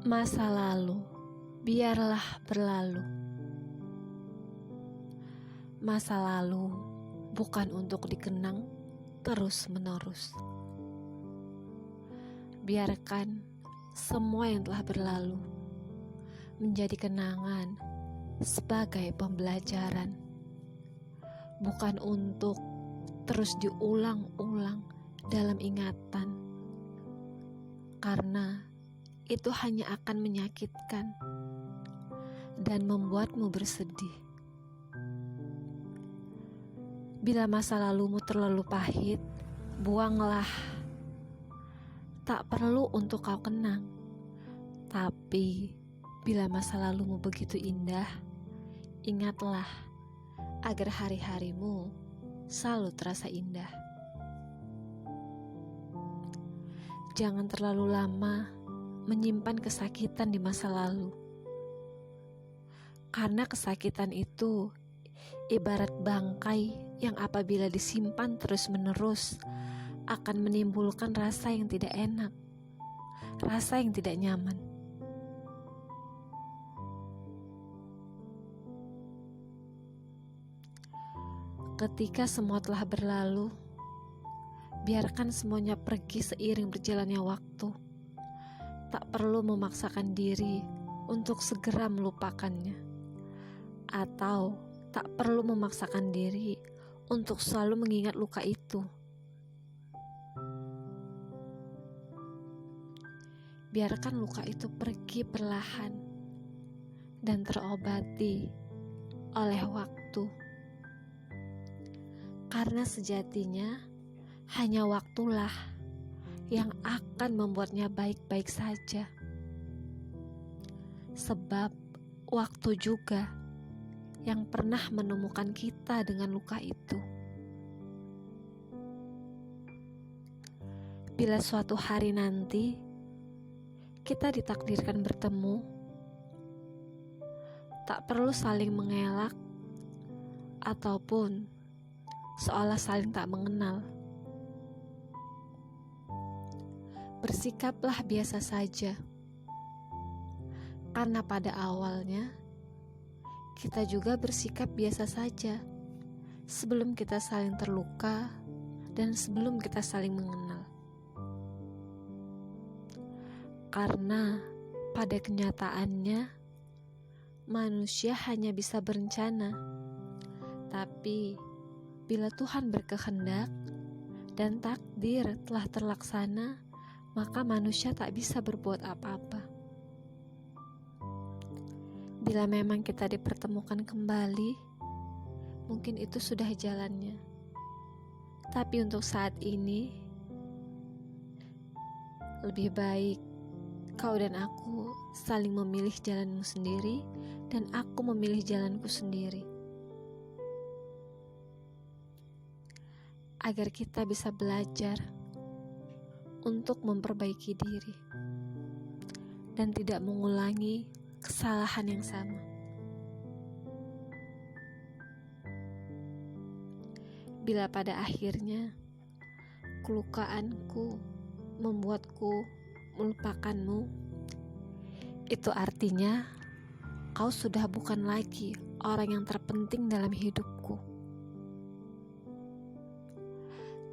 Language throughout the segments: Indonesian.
Masa lalu, biarlah berlalu. Masa lalu bukan untuk dikenang terus-menerus. Biarkan semua yang telah berlalu menjadi kenangan sebagai pembelajaran, bukan untuk terus diulang-ulang dalam ingatan, karena itu hanya akan menyakitkan dan membuatmu bersedih. Bila masa lalumu terlalu pahit, buanglah. Tak perlu untuk kau kenang. Tapi bila masa lalumu begitu indah, ingatlah agar hari-harimu selalu terasa indah. Jangan terlalu lama menyimpan kesakitan di masa lalu, karena kesakitan itu ibarat bangkai yang apabila disimpan terus-menerus akan menimbulkan rasa yang tidak enak, rasa yang tidak nyaman. Ketika semua telah berlalu, biarkan semuanya pergi seiring berjalannya waktu. Tak perlu memaksakan diri untuk segera melupakannya, atau tak perlu memaksakan diri untuk selalu mengingat luka itu. Biarkan luka itu pergi perlahan dan terobati oleh waktu, karena sejatinya hanya waktulah yang akan membuatnya baik-baik saja. Sebab waktu juga yang pernah menemukan kita dengan luka itu. Bila suatu hari nanti kita ditakdirkan bertemu, tak perlu saling mengelak ataupun seolah saling tak mengenal. Bersikaplah biasa saja, karena pada awalnya kita juga bersikap biasa saja sebelum kita saling terluka dan sebelum kita saling mengenal. Karena pada kenyataannya manusia hanya bisa berencana, tapi bila Tuhan berkehendak dan takdir telah terlaksana, maka manusia tak bisa berbuat apa-apa. Bila memang kita dipertemukan kembali, mungkin itu sudah jalannya. Tapi untuk saat ini, lebih baik kau dan aku saling memilih jalanmu sendiri dan aku memilih jalanku sendiri. Agar kita bisa belajar untuk memperbaiki diri dan tidak mengulangi kesalahan yang sama. Bila pada akhirnya kelukaanku membuatku melupakanmu, itu artinya kau sudah bukan lagi orang yang terpenting dalam hidupku.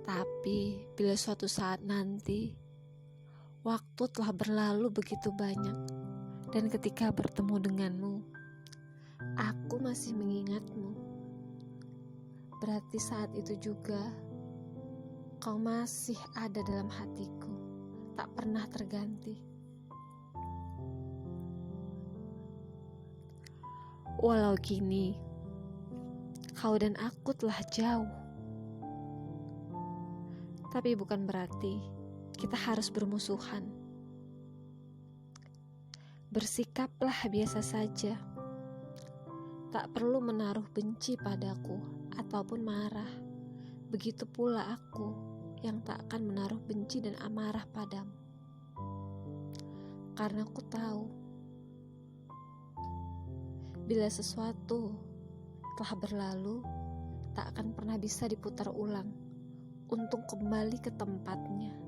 Tapi bila suatu saat nanti waktu telah berlalu begitu banyak, dan ketika bertemu denganmu aku masih mengingatmu, berarti saat itu juga kau masih ada dalam hatiku, tak pernah terganti. Walau kini kau dan aku telah jauh, tapi bukan berarti kita harus bermusuhan. Bersikaplah biasa saja. Tak perlu menaruh benci padaku ataupun marah. Begitu pula aku yang tak akan menaruh benci dan amarah padamu. Karena aku tahu, bila sesuatu telah berlalu, tak akan pernah bisa diputar ulang untuk kembali ke tempatnya.